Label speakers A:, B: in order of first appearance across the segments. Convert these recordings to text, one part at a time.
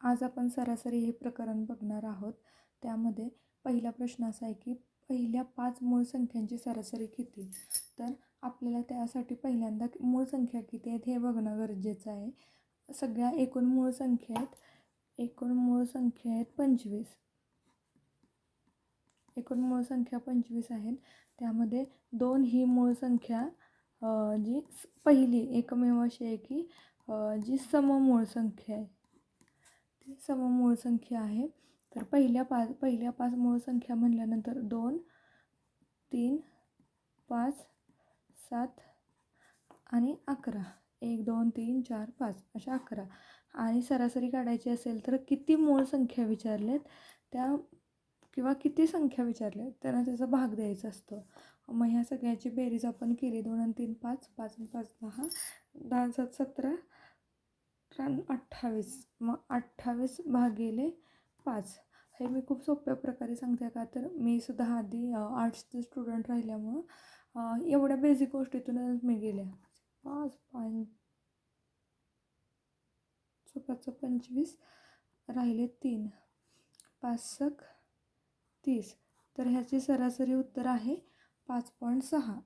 A: आज आपण सरासरी हे प्रकरण बघणार आहोत. त्यामध्ये पहिला प्रश्न असा आहे की पहिल्या 5 मूळ संख्यांची सरासरी किती? तर आपल्याला त्यासाठी पहिल्यांदा मूळ संख्या किती आहेत हे बघणं गरजेचं आहे. सगळ्या एकूण मूळ संख्या आहेत. एकूण मूळ संख्या आहेत 25. एकूण मूळ संख्या 25 आहेत. त्यामध्ये 2 ही मूळ संख्या जी पहिली एकमेव अशी आहे की जी सममूळ संख्या आहे. ती सममूळ संख्या आहे. तर पहिल्या 5 मूळ संख्या म्हणल्यानंतर 2, 3, 5, 7 आणि 11. 1, 2, 3, 4, 5 अशा 11. आणि सरासरी काढायची असेल तर किती मूळ संख्या विचारलेत त्या किंवा किती संख्या विचारल्या त्यांना त्याचा भाग द्यायचा असतो. मग ह्या सगळ्याची बेरीज आपण केली. 2 आणि 3 5, 5 आणि 5 10, 10 आणि 7 17, 28. मग 28 भागिले 5. हे मी खूप सोप्या प्रकारे सांगते का तर मी सुद्धा आधी आर्ट्सचे स्टुडंट राहिल्यामुळं एवढ्या बेसिक गोष्टीतूनच मी गेले. 5 5 25 राहिले 3, 5 30. तर ह्याची सरासरी उत्तर आहे 5.6.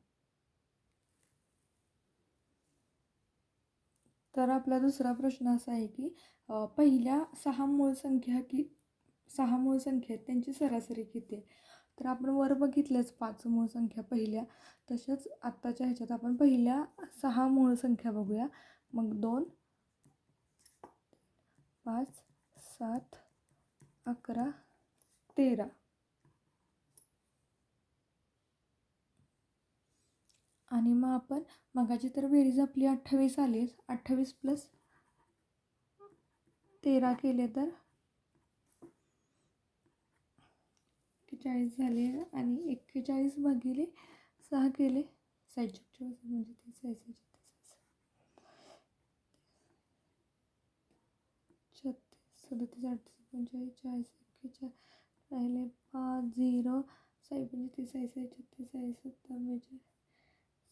A: तर आपला दुसरा प्रश्न असा आहे की पहिल्या 6 मूळ संख्या 6 मूळ संख्या आहेत त्यांची सरासरी किती आहे? तर आपण वर बघितलंच 5 मूळ संख्या पहिल्या. तशाच आत्ताच्या ह्याच्यात आपण पहिल्या 6 मूळ संख्या बघूया. मग 2, 5, 7, 11, 13. आणि मग आपण मगाची तर बेरीज आपली 28 आली. 28 प्लस 13 केले तर 41 झाले आणि 41 भागिले 6 केले 46 म्हणजे 36 37 38 39 40 41 राहिले 5 0 35 36 36 37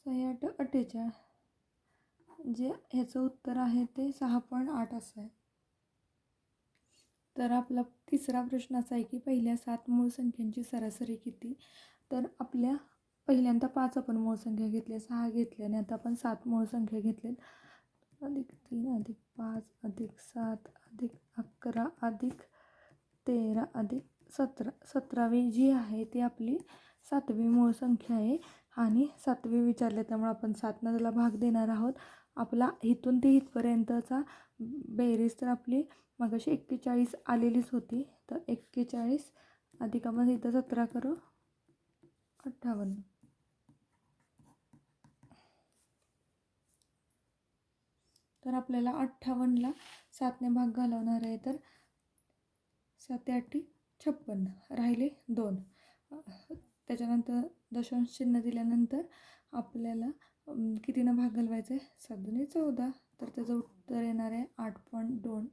A: 38 48. जे ह्याचं उत्तर आहे ते 6.8 असं आहे. तर आपला तिसरा प्रश्न असा आहे की पहिल्या 7 मूळ संख्यांची सरासरी किती? तर आपल्या पहिल्यांदा 5 आपण मूळ संख्या घेतल्या, 6 घेतल्या आणि आता आपण 7 मूळ संख्या घेतल्यात. +3 +5 +7 +11 +13 +17. 17वी जी आहे ती आपली 7वी मूळ संख्या आहे आणि 7वी विचारले त्यामुळे आपण 7 त्याला भाग देणार आहोत. आपला इथून ते इथपर्यंतचा बेरीज तर आपली मगाशी 41 आलेलीच होती. तर 41 अधिक आपण इथं 17 करू 58. तर आपल्याला 58ला 7ने भाग घालवणार आहे. तर 7 8 56 राहिले 2. त्याच्यानंतर दशांश चिन्ह दिल्यानंतर आपल्याला कितीनं भाग घालवायचं आहे? 7 दुणे 14. तर त्याचं उत्तर येणार आहे 8.2.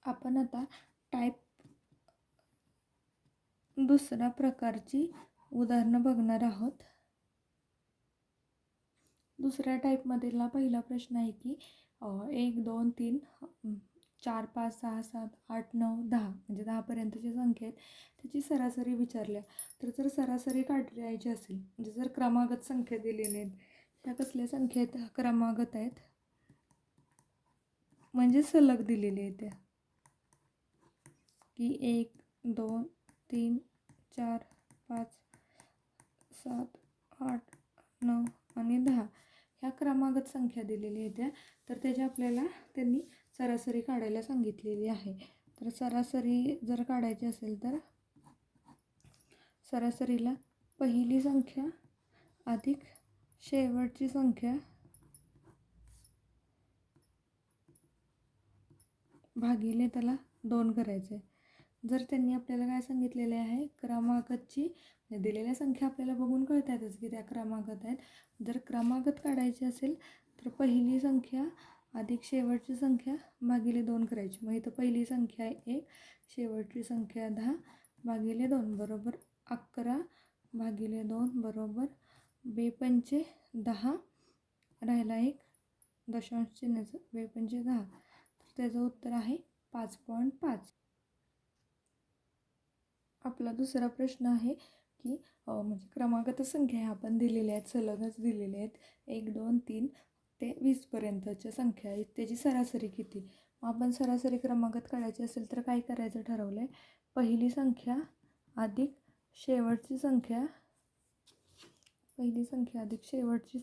A: आपण आता टाईप दुसऱ्या प्रकारची उदाहरणं बघणार आहोत. दुसऱ्या टाईपमधला पहिला प्रश्न आहे की 1 2 3 4 5 6 7 8 9 10 म्हणजे 10पर्यंतची संख्या आहेत त्याची सरासरी विचारल्या. तर जर सरासरी काढायची असेल म्हणजे जर क्रमागत संख्या दिलेल्या आहेत ह्या कसल्या संख्या आहेत? क्रमागत आहेत म्हणजे सलग दिलेले आहेत त्या की 1 2 3 4 5 7 8 9 आणि 10 ह्या क्रमागत संख्या दिलेल्या आहेत. तर त्याच्या आपल्याला त्यांनी सरासरी काढायला सांगितलेली आहे. तर सरासरी जर काढायची असेल तर सरासरीला पहिली संख्या अधिक शेवटची संख्या भागिले त्याला 2 करायचे. जर त्यांनी आपल्याला काय सांगितलेले आहे क्रमागतची दिलेल्या संख्या आपल्याला बघून कळतातच की त्या क्रमागत आहेत. जर क्रमागत काढायची असेल तर पहिली संख्या अधिक शेवटची संख्या भागिले 2 करायची. मग इथं पहिली संख्या आहे 1, शेवटची संख्या 10 भागिले 2 बरोबर 11 भागिले 2 बरोबर 2 पंचे 10 राहिला 1 दशांश चिन्हाचं 2 पंचे 10. तर त्याचं उत्तर आहे 5.5. आपला दुसरा प्रश्न आहे की म्हणजे क्रमागत संख्या ह्या आपण दिलेल्या आहेत, सलगच दिलेल्या आहेत. 1, 2, 3 ते 20पर्यंतच्या संख्या आहेत, त्याची सरासरी किती. आपण सरासरी क्रमागत काढायची असेल तर काय करायचं ठरवलं आहे, पहिली संख्या अधिक शेवटची संख्या, पहिली संख्या अधिक शेवटची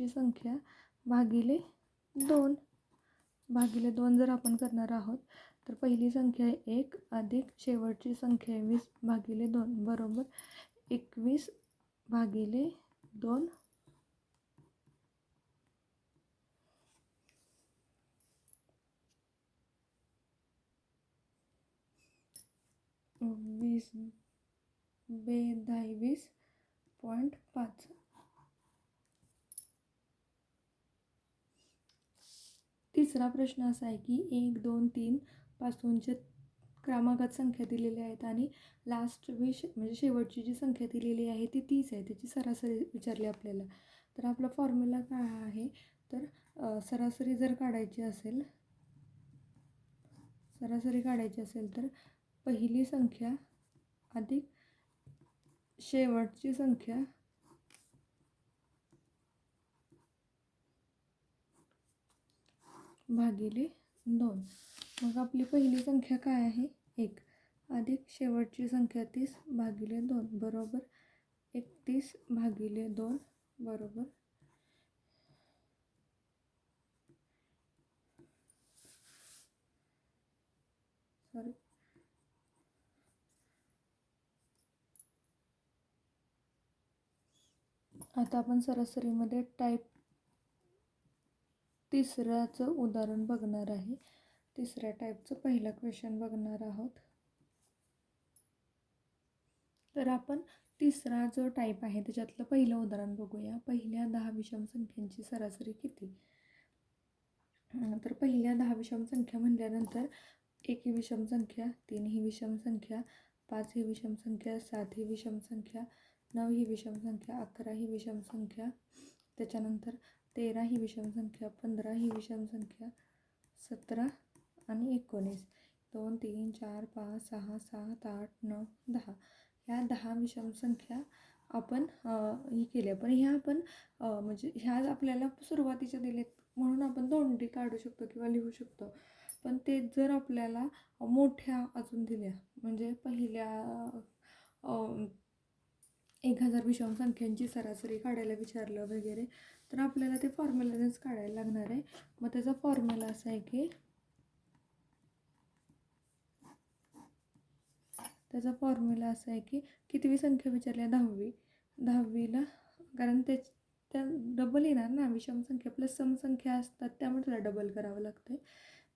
A: संख्या भागिले 2. भागिले 2 जर आपण करणार आहोत तर पहिली संख्या आहे 1 अधिक शेवटची संख्या आहे 20 भागिले 2 बरोबर 21 भागिले 2. 20 बे 22.5. तिसरा प्रश्न असा आहे की 1, 2, 3 पासूनचे क्रमागत संख्या दिलेल्या आहेत आणि लास्ट म्हणजे शेवटची जी संख्या दिलेली आहे ती 30 आहे, त्याची सरासरी विचारली आपल्याला. तर आपला फॉर्म्युला काय आहे, तर सरासरी जर काढायची असेल तर पहिली संख्या अधिक शेवटची संख्या भागिले 2. मग आपली पहिली संख्या काय आहे 1 अधिक शेवटची संख्या 30 भागिले 2 बरोबर 31 भागिले 2 बरोबर आता आपण सरासरीमध्ये टाईप तिसऱ्याचं उदाहरण बघणार आहे. तिसऱ्या टाईपचं पहिला क्वेश्चन बघणार आहोत. तर आपण तिसरा जो टाईप आहे त्याच्यातलं पहिलं उदाहरण बघूया. पहिल्या 10 विषम संख्यांची सरासरी किती. तर पहिल्या 10 विषम संख्या म्हणल्यानंतर 1 ही विषम संख्या, 3 ही विषम संख्या, 5 ही विषम संख्या, 7 ही विषम संख्या, 9 ही विषम संख्या, 11 ही विषम संख्या, त्याच्यानंतर 13 ही विषम संख्या, 15 ही विषम संख्या, 17 आणि 19. 2, 3, 4, 5, 6, 7, 8, 9, 10 ह्या 10 विषम संख्या आपण ही केल्या. पण ह्या आपण म्हणजे ह्या आपल्याला सुरुवातीच्या दिलेत म्हणून आपण तोंडी काढू शकतो किंवा लिहू शकतो. पण ते जर आपल्याला मोठ्या अजून दिल्या म्हणजे पहिल्या 1000 विषम संख्यांची सरासरी काढायला विचारलं वगैरे तर आपल्याला ते फॉर्म्युलानेच काढायला लागणार आहे. मग त्याचा फॉर्म्युला असा आहे की कितवी संख्या विचारल्या 10वी. 10वीला कारण त्या डबल येणार ना, विषम संख्या प्लस सम संख्या असतात त्यामुळे त्याला डबल करावं लागतं.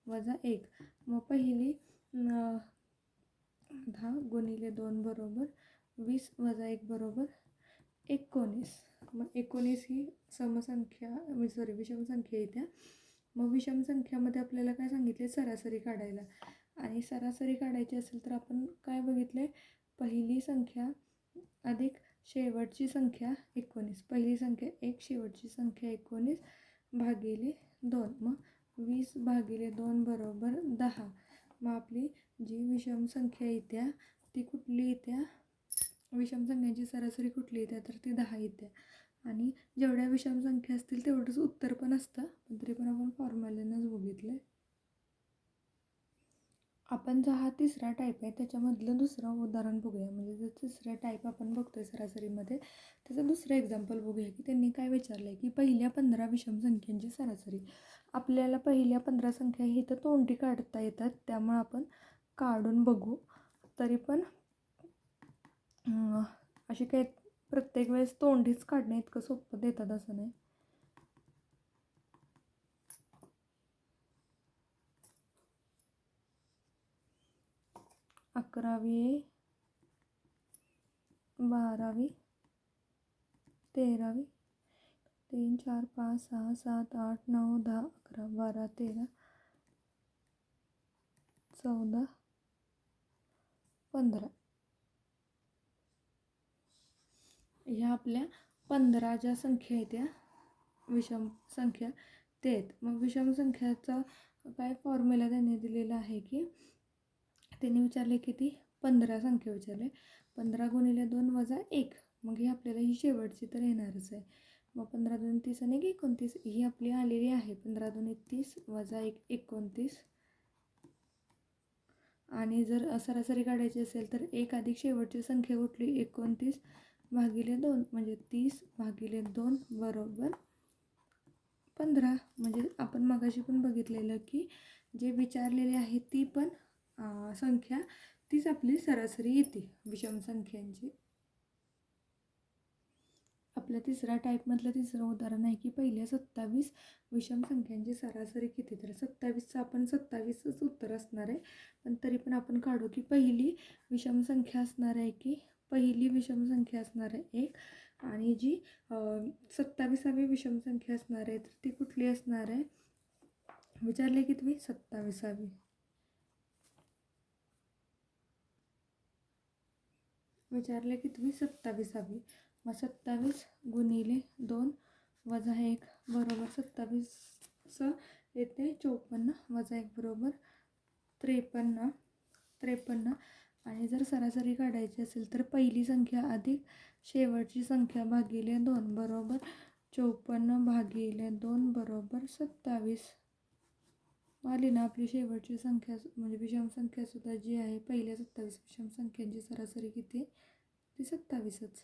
A: वजा 1. मग पहिली 10 गुणिले 2 बरोबर 20 वजा 1 बरोबर 19. मग 19 ही समसंख्या विषम संख्या येत्या. मग विषम संख्यामध्ये आपल्याला काय सांगितले, सरासरी काढायला. आणि सरासरी काढायची असेल तर आपण काय बघितले, पहिली संख्या अधिक शेवटची संख्या 19. पहिली संख्या 1 शेवटची संख्या 19 भागिले 2. मग 20 भागिले 2 बरोबर 10. मग आपली जी विषम संख्या येत्या ती कुठली येत्या, विषम संख्यांची सरासरी कुठली येत्या तर ती 10 येत्या. आणि जेवढ्या विषम संख्या असतील तेवढंच उत्तर पण असतं, पण तरी पण आपण फॉर्म्युलानंच बघितलं. आपण जो हा तिसरा टाईप आहे त्याच्यामधलं दुसरं उदाहरण बघूया. म्हणजे जर तिसरा टाईप आपण बघतोय सरासरीमध्ये त्याचं दुसरं एक्झाम्पल बघूया की त्यांनी काय विचारलं आहे की पहिल्या 15 विषम संख्यांची सरासरी. आपल्याला पहिल्या 15 संख्या ही तर तोंडी काढता येतात त्यामुळे आपण काढून बघू. तरी पण अशी काही प्रत्येक वेळेस तोंडीच काढणे इतकं सोपं देतात असं नाही. अकरावी, 12वी, 13वी, 3, 4, 5, 6, 7, 8, 9, 10, 11, 12, 13, 14, 15 ह्या आपल्या 15 ज्या संख्या आहेत त्या विषम संख्या ते आहेत. मग विषम संख्याचा काय फॉर्म्युला त्यांनी दिलेला आहे की त्यांनी विचारले किती 15 संख्या विचारले 15 गुणिले 2 वजा 1 मग ही आपल्याला ही शेवटची तर येणारच आहे. मग 15 2 30 आणि 29 ही आपली आलेली आहे. 15 2 30 वजा 1 29 आणि जर सरासरी काढायची असेल तर 1 अधिक शेवटची संख्या कुठली 29 भागिले 2 म्हणजे 30 भागिले 2 बरोबर 15. म्हणजे आपण मगाशी पण बघितलेलं की जे विचारलेले आहे ती पण संख्या तीच आपली सरासरी येते विषम संख्यांची. आपल्या तिसऱ्या टाईपमधलं तिसरं उदाहरण आहे की पहिल्या 27 विषम संख्यांची सरासरी किती. तर 27चं आपण 27च उत्तर असणार आहे. पण तरी पण आपण काढू की पहिली विषम संख्या असणार आहे की पहिली विषम संख्या असणार आहे 1 आणि जी 27वी विषम संख्या असणार आहे तर ती कुठली असणार आहे. विचारले कितवी 27वी. विचारले कितवी 27वी. मग 27 गुणिले 2 वजा 1 बरोबर 27 येते 54 वजा 1 बरोबर 53 आणि जर सरासरी काढायची असेल तर पहिली संख्या अधिक शेवटची संख्या भागिले 2 बरोबर 54 भागिले 2 बरोबर 27. आली ना आपली शेवटची संख्या म्हणजे विषम संख्या सुद्धा जी आहे पहिल्या 27 विषम संख्यांची सरासरी किती ती 27च.